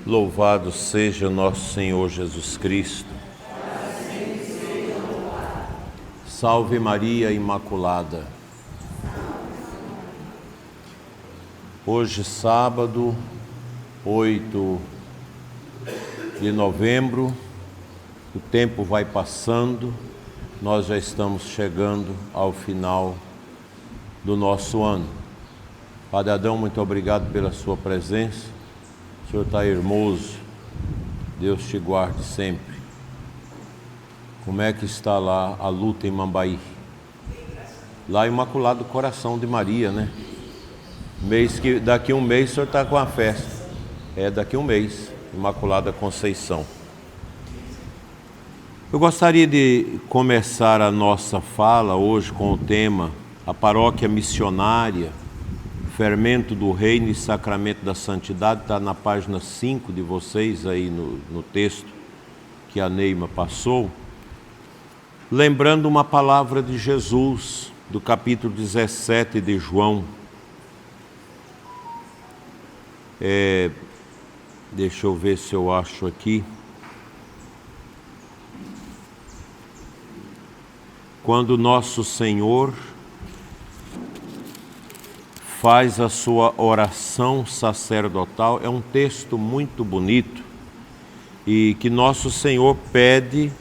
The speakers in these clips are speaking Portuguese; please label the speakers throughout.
Speaker 1: Louvado seja nosso Senhor Jesus Cristo. Salve Maria Imaculada. Hoje, sábado, 8 de novembro, o tempo vai passando, nós já estamos chegando ao final do nosso ano. Padre Adão, muito obrigado pela sua presença. O Senhor está hermoso, Deus te guarde sempre. Como é que está lá a luta em Mambaí? Lá Imaculado Coração de Maria, né? Daqui um mês o senhor está com a festa. Daqui um mês, Imaculada Conceição. Eu gostaria de começar a nossa fala hoje com o tema A Paróquia Missionária, Fermento do Reino e Sacramento da Santidade. Está na página 5 de vocês aí no texto que a Neima passou. Lembrando uma palavra de Jesus, do capítulo 17 de João. Deixa eu ver se eu acho aqui. Quando nosso Senhor faz a sua oração sacerdotal, é um texto muito bonito e que nosso Senhor pede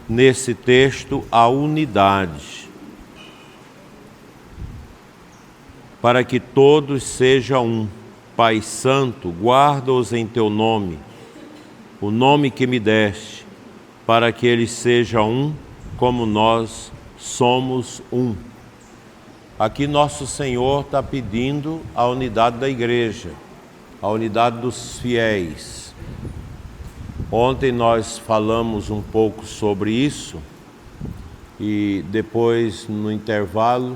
Speaker 1: nesse texto a unidade, para que todos sejam um. Pai Santo, guarda-os em teu nome, o nome que me deste, para que eles sejam um, como nós somos um. Aqui nosso Senhor está pedindo a unidade da igreja, a unidade dos fiéis. Ontem nós falamos um pouco sobre isso e depois, no intervalo,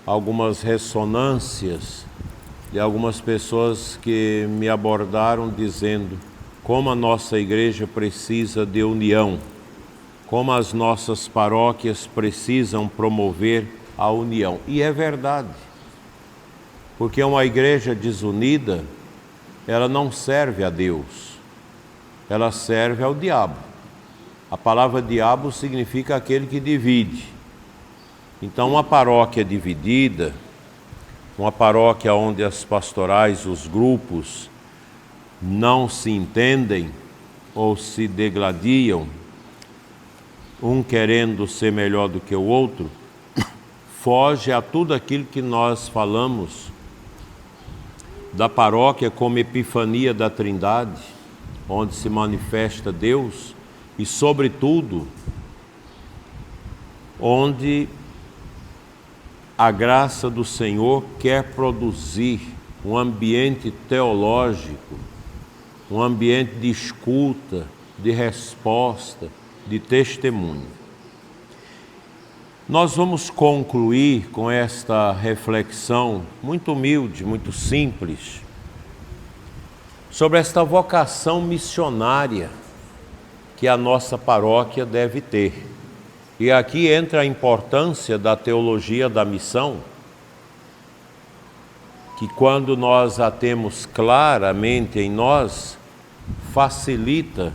Speaker 1: algumas ressonâncias de algumas pessoas que me abordaram dizendo como a nossa igreja precisa de união, como as nossas paróquias precisam promover a união. E é verdade, porque uma igreja desunida, ela não serve a Deus, ela serve ao diabo. A palavra diabo significa aquele que divide. Então, uma paróquia dividida, uma paróquia onde as pastorais, os grupos, não se entendem ou se degladiam, um querendo ser melhor do que o outro, foge a tudo aquilo que nós falamos da paróquia como epifania da Trindade, onde se manifesta Deus e, sobretudo, onde a graça do Senhor quer produzir um ambiente teológico, um ambiente de escuta, de resposta, de testemunho. Nós vamos concluir com esta reflexão muito humilde, muito simples, sobre esta vocação missionária que a nossa paróquia deve ter. E aqui entra a importância da teologia da missão, que quando nós a temos claramente em nós, facilita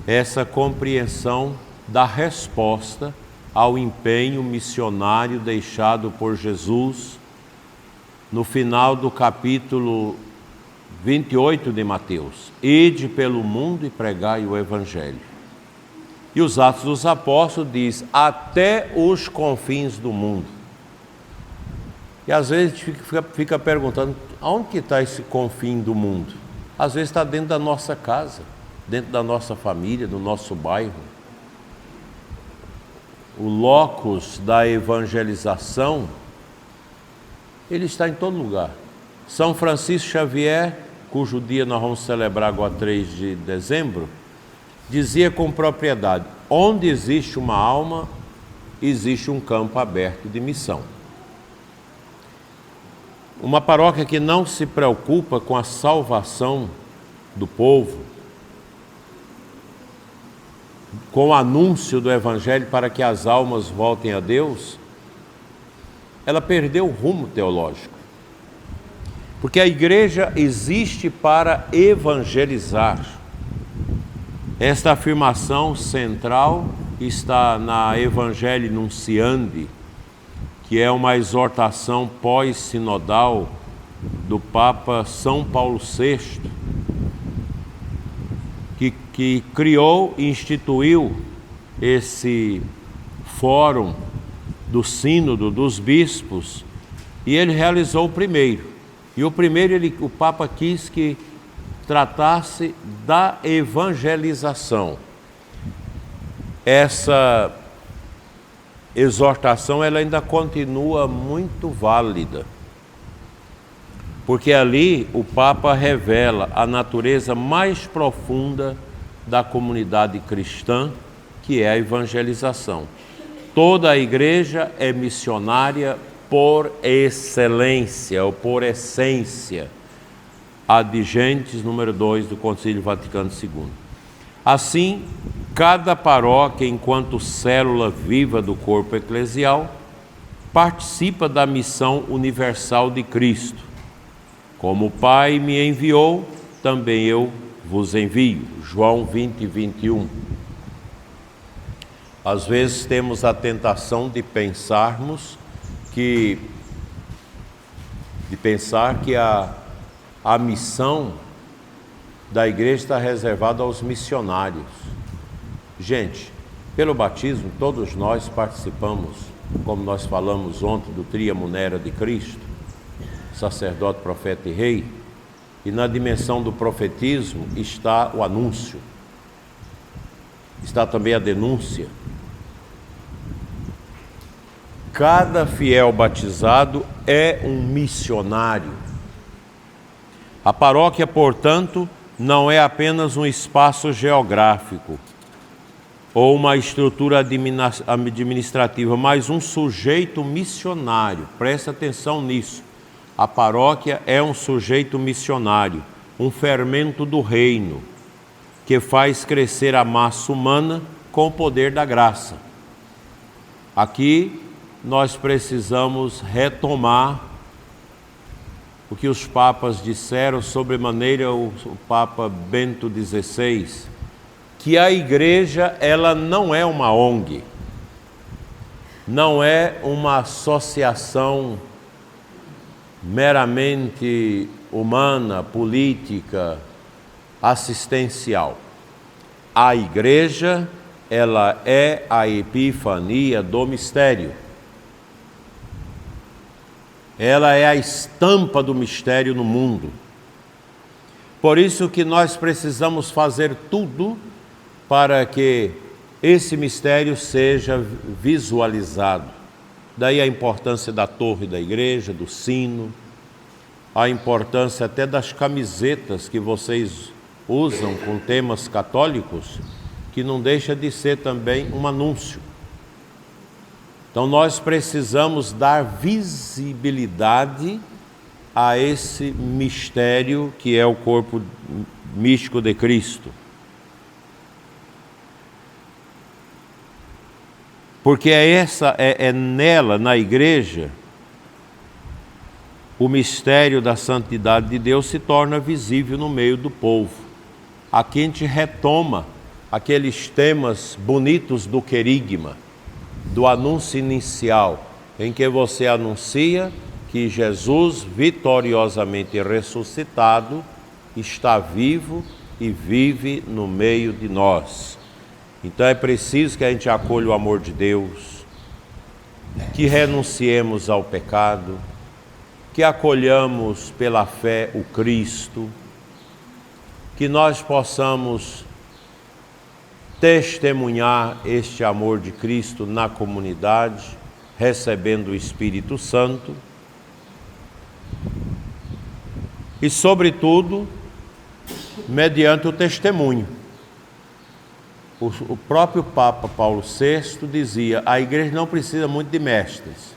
Speaker 1: essa compreensão da resposta ao empenho missionário deixado por Jesus no final do capítulo 28 de Mateus. Ide pelo mundo e pregai o Evangelho. E os Atos dos Apóstolos diz, até os confins do mundo. E às vezes a gente fica perguntando, aonde que está esse confim do mundo? Às vezes está dentro da nossa casa, dentro da nossa família, do nosso bairro. O locus da evangelização, ele está em todo lugar. São Francisco Xavier, cujo dia nós vamos celebrar agora 3 de dezembro, dizia com propriedade, onde existe uma alma, existe um campo aberto de missão. Uma paróquia que não se preocupa com a salvação do povo, com o anúncio do Evangelho para que as almas voltem a Deus, ela perdeu o rumo teológico. Porque a igreja existe para evangelizar. Esta afirmação central está na Evangelii Nunciandi, que é uma exortação pós-sinodal do Papa São Paulo VI, que criou e instituiu esse fórum do Sínodo dos Bispos, e ele realizou o primeiro. E o primeiro, o Papa quis que tratasse da evangelização. Essa exortação ela ainda continua muito válida, porque ali o Papa revela a natureza mais profunda da comunidade cristã, que é a evangelização. Toda a igreja é missionária por excelência ou por essência, Ad Gentes, número 2 do Concílio Vaticano II. Assim, cada paróquia, enquanto célula viva do corpo eclesial, participa da missão universal de Cristo. Como o Pai me enviou, também eu vos envio. João 20, 21. Às vezes temos a tentação de pensar que a missão da igreja está reservada aos missionários. Gente, pelo batismo todos nós participamos, como nós falamos ontem, do Tria Munera de Cristo, sacerdote, profeta e rei, e na dimensão do profetismo está o anúncio, está também a denúncia. Cada fiel batizado é um missionário. A paróquia, portanto, não é apenas um espaço geográfico ou uma estrutura administrativa, mas um sujeito missionário. Presta atenção nisso. A paróquia é um sujeito missionário, um fermento do reino, que faz crescer a massa humana com o poder da graça. Aqui nós precisamos retomar o que os papas disseram, sobremaneira o Papa Bento XVI, que a igreja ela não é uma ONG, não é uma associação meramente humana, política, assistencial. A igreja, ela é a epifania do mistério. Ela é a estampa do mistério no mundo. Por isso que nós precisamos fazer tudo para que esse mistério seja visualizado. Daí a importância da torre da igreja, do sino, a importância até das camisetas que vocês usam com temas católicos, que não deixa de ser também um anúncio. Então nós precisamos dar visibilidade a esse mistério que é o corpo místico de Cristo. Porque é nela, na igreja, o mistério da santidade de Deus se torna visível no meio do povo. Aqui a gente retoma aqueles temas bonitos do querigma, do anúncio inicial, em que você anuncia que Jesus, vitoriosamente ressuscitado, está vivo e vive no meio de nós. Então é preciso que a gente acolha o amor de Deus, que renunciemos ao pecado, que acolhamos pela fé o Cristo, que nós possamos testemunhar este amor de Cristo na comunidade, recebendo o Espírito Santo e, sobretudo, mediante o testemunho. O próprio Papa Paulo VI dizia: a igreja não precisa muito de mestres,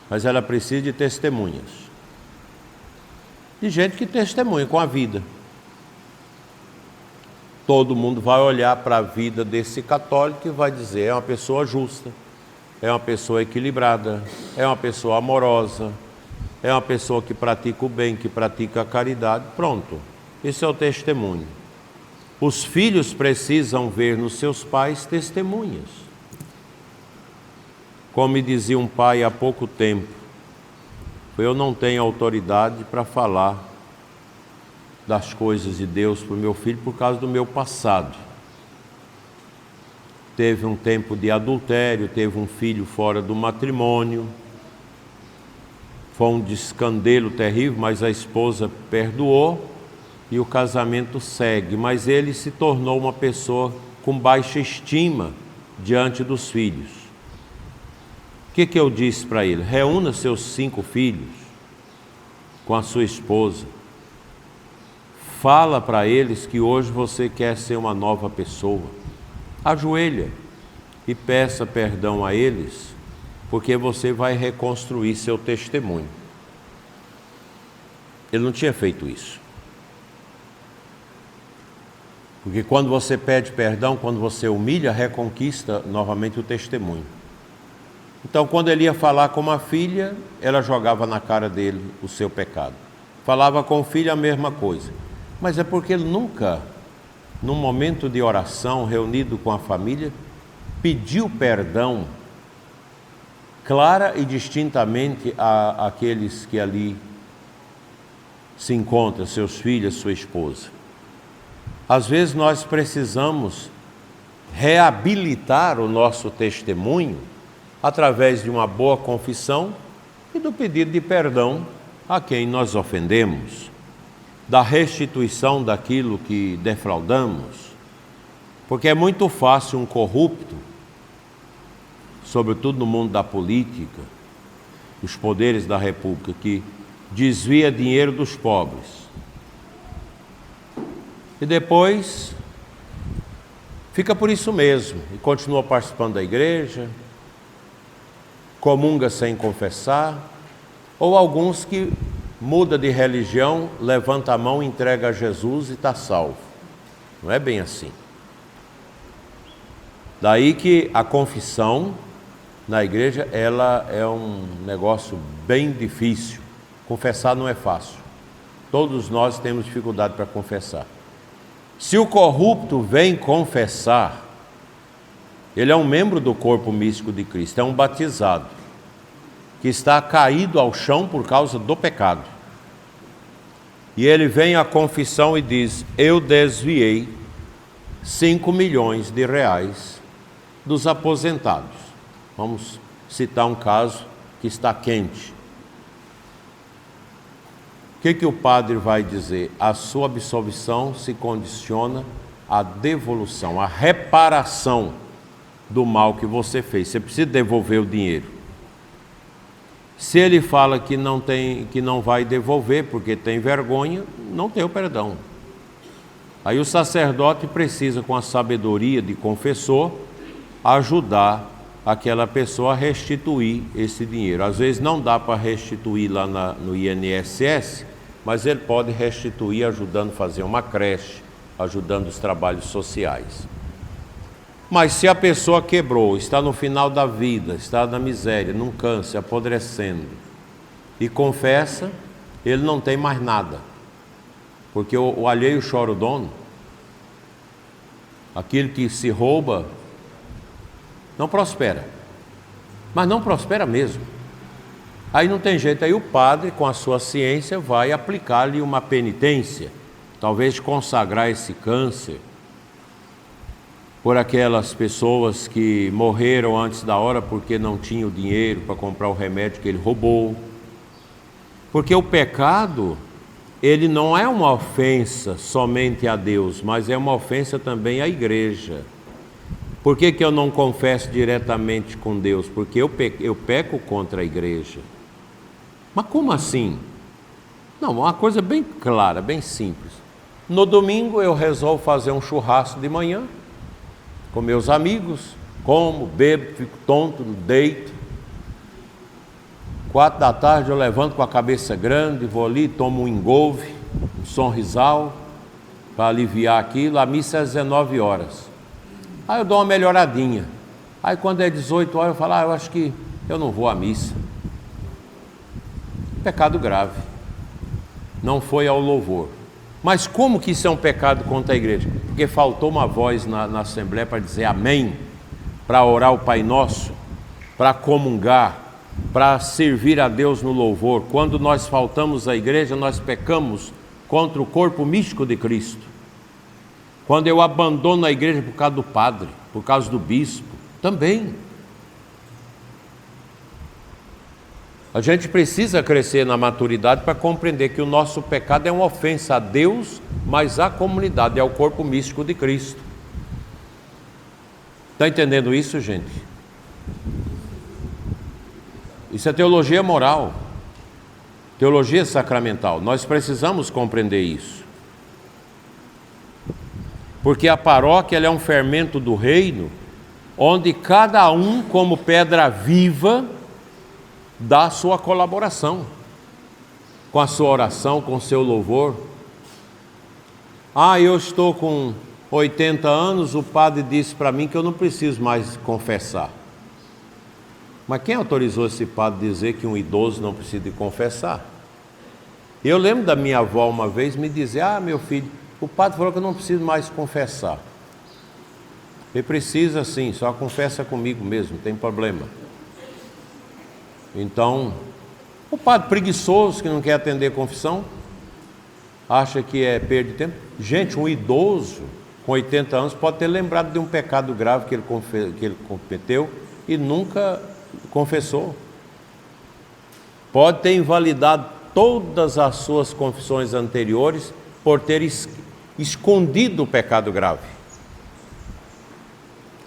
Speaker 1: mas ela precisa de testemunhas, de gente que testemunha com a vida. Todo mundo vai olhar para a vida desse católico e vai dizer: é uma pessoa justa, é uma pessoa equilibrada, é uma pessoa amorosa, é uma pessoa que pratica o bem, que pratica a caridade, pronto. Esse é o testemunho. Os filhos precisam ver nos seus pais testemunhas. Como me dizia um pai há pouco tempo, eu não tenho autoridade para falar das coisas de Deus para o meu filho por causa do meu passado. Teve um tempo de adultério, teve um filho fora do matrimônio, foi um escândalo terrível, mas a esposa perdoou e o casamento segue. Mas ele se tornou uma pessoa com baixa estima diante dos filhos. O que eu disse para ele? Reúna seus 5 filhos com a sua esposa. Fala para eles que hoje você quer ser uma nova pessoa. Ajoelha e peça perdão a eles, porque você vai reconstruir seu testemunho. Ele não tinha feito isso. Porque quando você pede perdão, quando você humilha, reconquista novamente o testemunho. Então, quando ele ia falar com uma filha, ela jogava na cara dele o seu pecado. Falava com o filho a mesma coisa. Mas é porque ele nunca, num momento de oração, reunido com a família, pediu perdão clara e distintamente àqueles que ali se encontram, seus filhos, sua esposa. Às vezes nós precisamos reabilitar o nosso testemunho através de uma boa confissão e do pedido de perdão a quem nós ofendemos, da restituição daquilo que defraudamos, porque é muito fácil um corrupto, sobretudo no mundo da política, dos poderes da república, que desvia dinheiro dos pobres e depois fica por isso mesmo e continua participando da igreja, comunga sem confessar, ou alguns que muda de religião, levanta a mão, entrega a Jesus e está salvo. Não é bem assim. Daí que a confissão na igreja, ela é um negócio bem difícil. Confessar não é fácil. Todos nós temos dificuldade para confessar. Se o corrupto vem confessar, ele é um membro do corpo místico de Cristo, é um batizado, que está caído ao chão por causa do pecado. E ele vem à confissão e diz: eu desviei 5 milhões de reais dos aposentados. Vamos citar um caso que está quente. O que o padre vai dizer? A sua absolvição se condiciona à devolução, à reparação do mal que você fez. Você precisa devolver o dinheiro. Se ele fala que não vai devolver porque tem vergonha, não tem o perdão. Aí o sacerdote precisa, com a sabedoria de confessor, ajudar aquela pessoa a restituir esse dinheiro. Às vezes não dá para restituir lá no INSS, mas ele pode restituir ajudando a fazer uma creche, ajudando os trabalhos sociais. Mas se a pessoa quebrou, está no final da vida, está na miséria, num câncer, apodrecendo, e confessa, ele não tem mais nada. Porque o alheio chora o dono. Aquilo que se rouba não prospera. Mas não prospera mesmo. Aí não tem jeito, aí o padre, com a sua ciência, vai aplicar-lhe uma penitência, talvez consagrar esse câncer por aquelas pessoas que morreram antes da hora porque não tinham dinheiro para comprar o remédio que ele roubou. Porque o pecado, ele não é uma ofensa somente a Deus, mas é uma ofensa também à igreja. Por que eu não confesso diretamente com Deus? Porque eu peco contra a igreja. Mas como assim? Não, uma coisa bem clara, bem simples. No domingo eu resolvo fazer um churrasco de manhã com meus amigos, como, bebo, fico tonto, deito. 4 da tarde eu levanto com a cabeça grande, vou ali, tomo um engolve, um sonrisal, para aliviar aquilo. A missa é às 19 horas. Aí eu dou uma melhoradinha. Aí quando é 18 horas eu falo, eu acho que eu não vou à missa. Pecado grave. Não foi ao louvor. Mas como que isso é um pecado contra a igreja? Porque faltou uma voz na Assembleia para dizer amém, para orar o Pai Nosso, para comungar, para servir a Deus no louvor. Quando nós faltamos à igreja, nós pecamos contra o corpo místico de Cristo. Quando eu abandono a igreja por causa do padre, por causa do bispo, também. A gente precisa crescer na maturidade para compreender que o nosso pecado é uma ofensa a Deus, mas à comunidade, ao corpo místico de Cristo. Está entendendo isso, gente? Isso é teologia moral, teologia sacramental. Nós precisamos compreender isso. Porque a paróquia ela é um fermento do reino, onde cada um, como pedra viva, dá a sua colaboração, com a sua oração, com o seu louvor. Eu estou com 80 anos, o padre disse para mim que eu não preciso mais confessar. Mas quem autorizou esse padre a dizer que um idoso não precisa de confessar? Eu lembro da minha avó uma vez me dizer: meu filho, o padre falou que eu não preciso mais confessar. Ele precisa sim, só confessa comigo mesmo, não tem problema. Então, o padre preguiçoso que não quer atender a confissão, acha que é perda de tempo. Gente, um idoso com 80 anos pode ter lembrado de um pecado grave que ele cometeu e nunca confessou. Pode ter invalidado todas as suas confissões anteriores por ter escondido o pecado grave.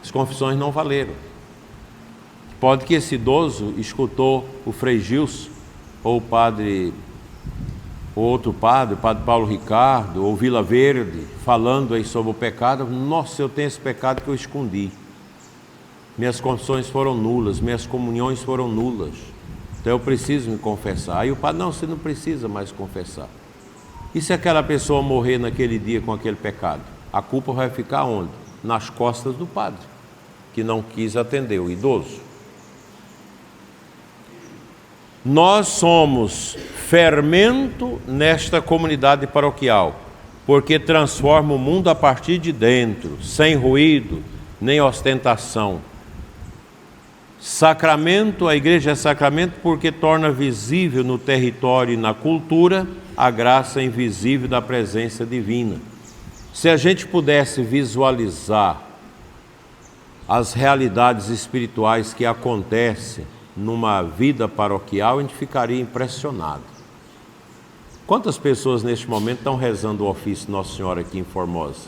Speaker 1: As confissões não valeram. Pode que esse idoso escutou o Frei Gilson, ou o outro padre, o padre Paulo Ricardo, ou Vila Verde, falando aí sobre o pecado. Nossa, eu tenho esse pecado que eu escondi. Minhas confissões foram nulas, minhas comunhões foram nulas. Então eu preciso me confessar. Aí o padre: não, você não precisa mais confessar. E se aquela pessoa morrer naquele dia com aquele pecado? A culpa vai ficar onde? Nas costas do padre, que não quis atender o idoso. Nós somos fermento nesta comunidade paroquial, porque transforma o mundo a partir de dentro, sem ruído, nem ostentação. Sacramento, a igreja é sacramento porque torna visível no território e na cultura a graça invisível da presença divina. Se a gente pudesse visualizar as realidades espirituais que acontecem numa vida paroquial, a gente ficaria impressionado. Quantas pessoas neste momento estão rezando o ofício Nossa Senhora aqui em Formosa?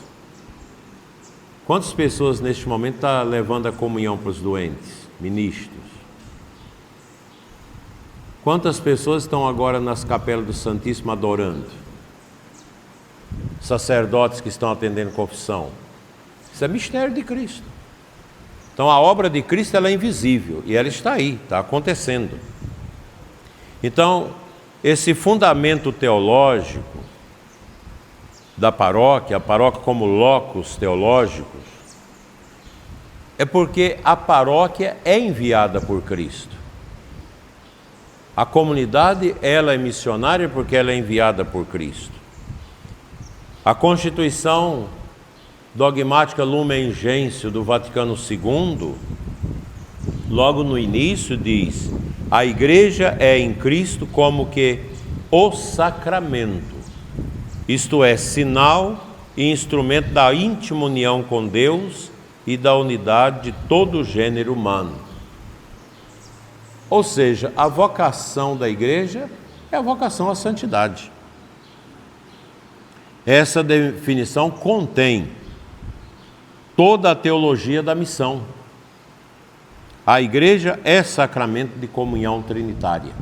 Speaker 1: Quantas pessoas neste momento estão levando a comunhão para os doentes, ministros? Quantas pessoas estão agora nas capelas do Santíssimo adorando? Sacerdotes que estão atendendo confissão. Isso é mistério de Cristo. Então a obra de Cristo ela é invisível e ela está aí, está acontecendo. Então esse fundamento teológico da paróquia, a paróquia como locus teológicos, é porque a paróquia é enviada por Cristo. A comunidade ela é missionária porque ela é enviada por Cristo. A Constituição dogmática Lumen Gentium do Vaticano II, logo no início diz: a igreja é em Cristo como que o sacramento, isto é, sinal e instrumento da íntima união com Deus e da unidade de todo o gênero humano. Ou seja, a vocação da igreja é a vocação à santidade. Essa definição contém toda a teologia da missão. A igreja é sacramento de comunhão trinitária.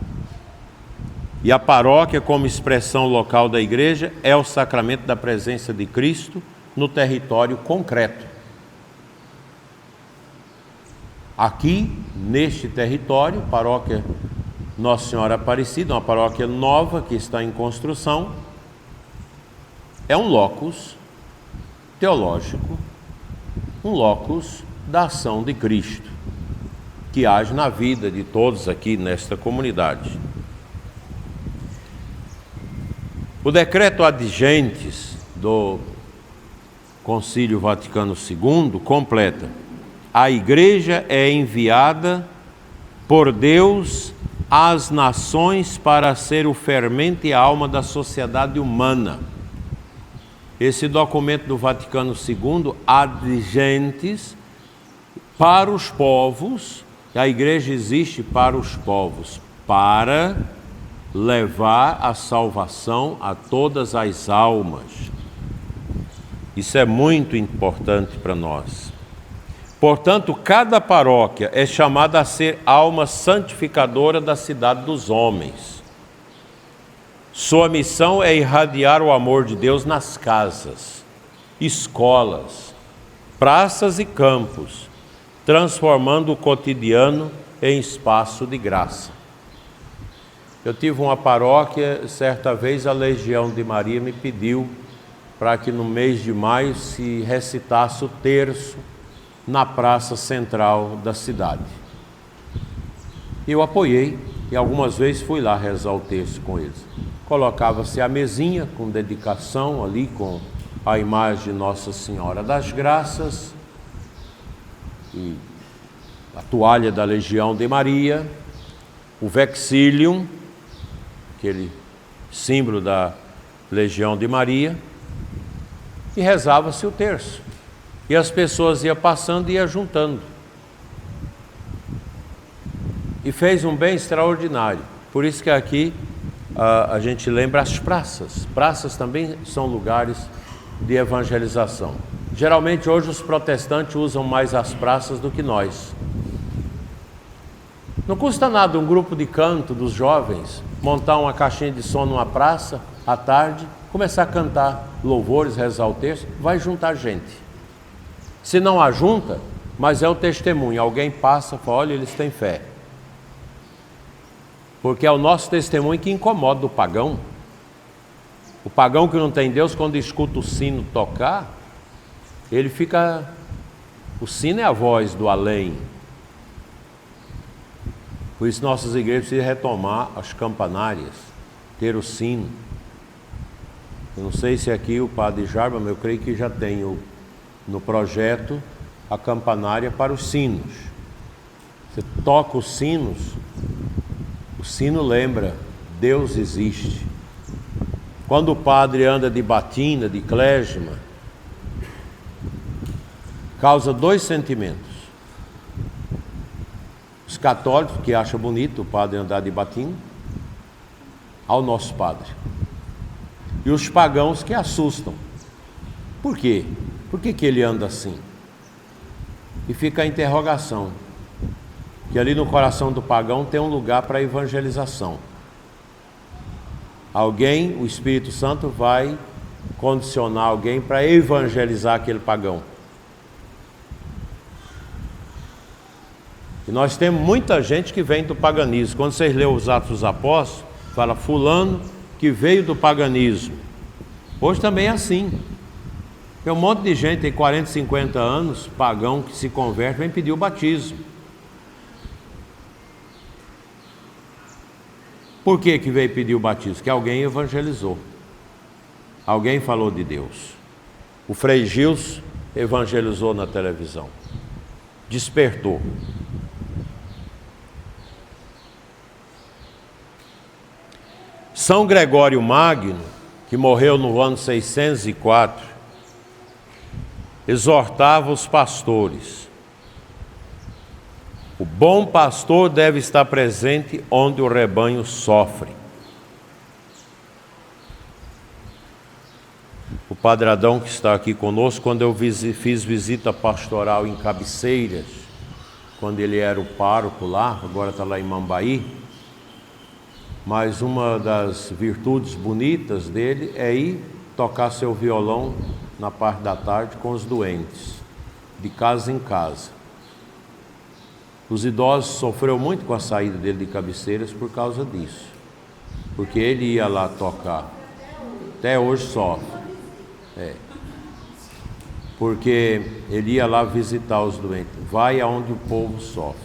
Speaker 1: E a paróquia, como expressão local da igreja, é o sacramento da presença de Cristo no território concreto. Aqui, neste território, paróquia Nossa Senhora Aparecida, uma paróquia nova que está em construção, é um locus teológico, um locus da ação de Cristo, que age na vida de todos aqui nesta comunidade. O decreto ad gentes do Concílio Vaticano II completa: a Igreja é enviada por Deus às nações para ser o fermento e a alma da sociedade humana. Esse documento do Vaticano II, ad gentes, para os povos, a Igreja existe para os povos, para levar a salvação a todas as almas. Isso é muito importante para nós. Portanto, cada paróquia é chamada a ser alma santificadora da cidade dos homens. Sua missão é irradiar o amor de Deus nas casas, escolas, praças e campos, transformando o cotidiano em espaço de graça. Eu tive uma paróquia, certa vez a Legião de Maria me pediu para que no mês de maio se recitasse o terço na praça central da cidade. Eu apoiei e algumas vezes fui lá rezar o terço com eles. Colocava-se a mesinha com dedicação ali, com a imagem de Nossa Senhora das Graças e a toalha da Legião de Maria, o vexilium, aquele símbolo da Legião de Maria, e rezava-se o terço. E as pessoas iam passando e iam juntando. E fez um bem extraordinário. Por isso que aqui a gente lembra as praças. Praças também são lugares de evangelização. Geralmente hoje os protestantes usam mais as praças do que nós. Não custa nada um grupo de canto dos jovens montar uma caixinha de som numa praça à tarde, começar a cantar louvores, rezar o terço, vai juntar gente. Se não ajunta, mas é o testemunho, alguém passa e fala, olha, eles têm fé. Porque é o nosso testemunho que incomoda o pagão. O pagão que não tem Deus, quando escuta o sino tocar, ele fica... O sino é a voz do além. Por isso nossas igrejas precisam retomar as campanárias, ter o sino. Eu não sei se aqui o padre Jarba, mas eu creio que já tem no projeto a campanária para os sinos. Você toca os sinos, o sino lembra, Deus existe. Quando o padre anda de batina, de clésima, causa dois sentimentos. Os católicos, que acham bonito o padre andar de batina, ao nosso padre. E os pagãos que assustam. Por quê? Por que ele anda assim? E fica a interrogação. Que ali no coração do pagão tem um lugar para evangelização. Alguém, o Espírito Santo vai condicionar alguém para evangelizar aquele pagão. E nós temos muita gente que vem do paganismo. Quando vocês lêem os Atos dos Apóstolos, fala fulano que veio do paganismo. Hoje também é assim. Tem um monte de gente, tem 40, 50 anos, pagão, que se converte, vem pedir o batismo. Por que veio pedir o batismo? Que alguém evangelizou. Alguém falou de Deus. O Frei Gilson evangelizou na televisão. Despertou. São Gregório Magno, que morreu no ano 604, exortava os pastores. O bom pastor deve estar presente onde o rebanho sofre. O Padre Adão, que está aqui conosco, quando eu fiz visita pastoral em Cabeceiras, quando ele era o pároco lá, agora está lá em Mambaí, mas uma das virtudes bonitas dele é ir tocar seu violão na parte da tarde com os doentes, de casa em casa. Os idosos sofreram muito com a saída dele de Cabeceiras por causa disso, porque ele ia lá tocar, até hoje sofre, porque ele ia lá visitar os doentes, vai aonde o povo sofre.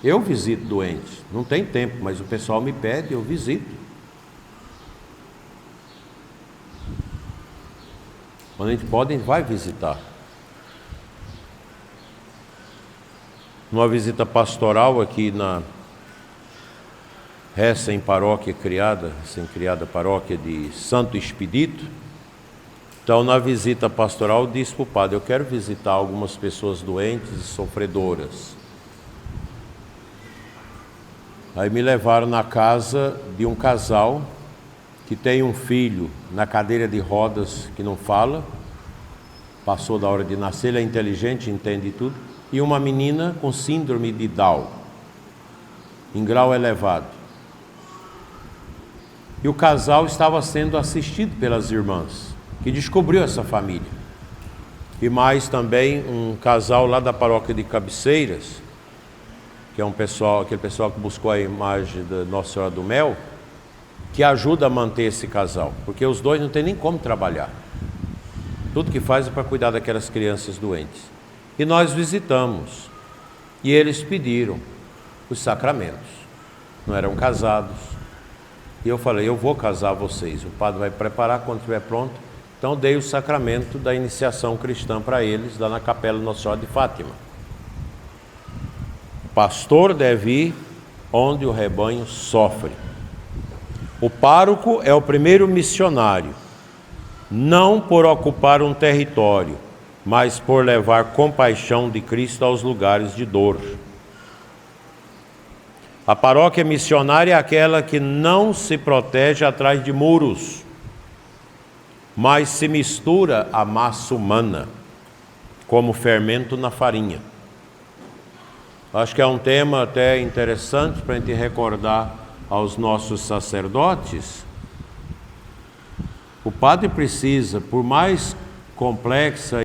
Speaker 1: Eu visito doentes, não tem tempo, mas o pessoal me pede, eu visito. Quando a gente pode, a gente vai visitar. Numa visita pastoral aqui na recém-criada paróquia de Santo Expedito. Então, na visita pastoral, disse para o padre: eu quero visitar algumas pessoas doentes e sofredoras. Aí me levaram na casa de um casal que tem um filho na cadeira de rodas que não fala, passou da hora de nascer, ele é inteligente, entende tudo, e uma menina com síndrome de Down, em grau elevado. E o casal estava sendo assistido pelas irmãs, que descobriu essa família. E mais também um casal lá da paróquia de Cabeceiras, que é aquele pessoal que buscou a imagem da Nossa Senhora do Mel, que ajuda a manter esse casal, porque os dois não tem nem como trabalhar. Tudo que faz é para cuidar daquelas crianças doentes. E nós visitamos, e eles pediram os sacramentos. Não eram casados. E eu falei: eu vou casar vocês. O padre vai preparar quando estiver pronto. Então dei o sacramento da iniciação cristã para eles, lá na capela Nossa Senhora de Fátima. O pastor deve ir onde o rebanho sofre. O pároco é o primeiro missionário, não por ocupar um território, mas por levar compaixão de Cristo aos lugares de dor. A paróquia missionária é aquela que não se protege atrás de muros, mas se mistura à massa humana, como fermento na farinha. Acho que é um tema até interessante para a gente recordar aos nossos sacerdotes. O padre precisa, por mais complexa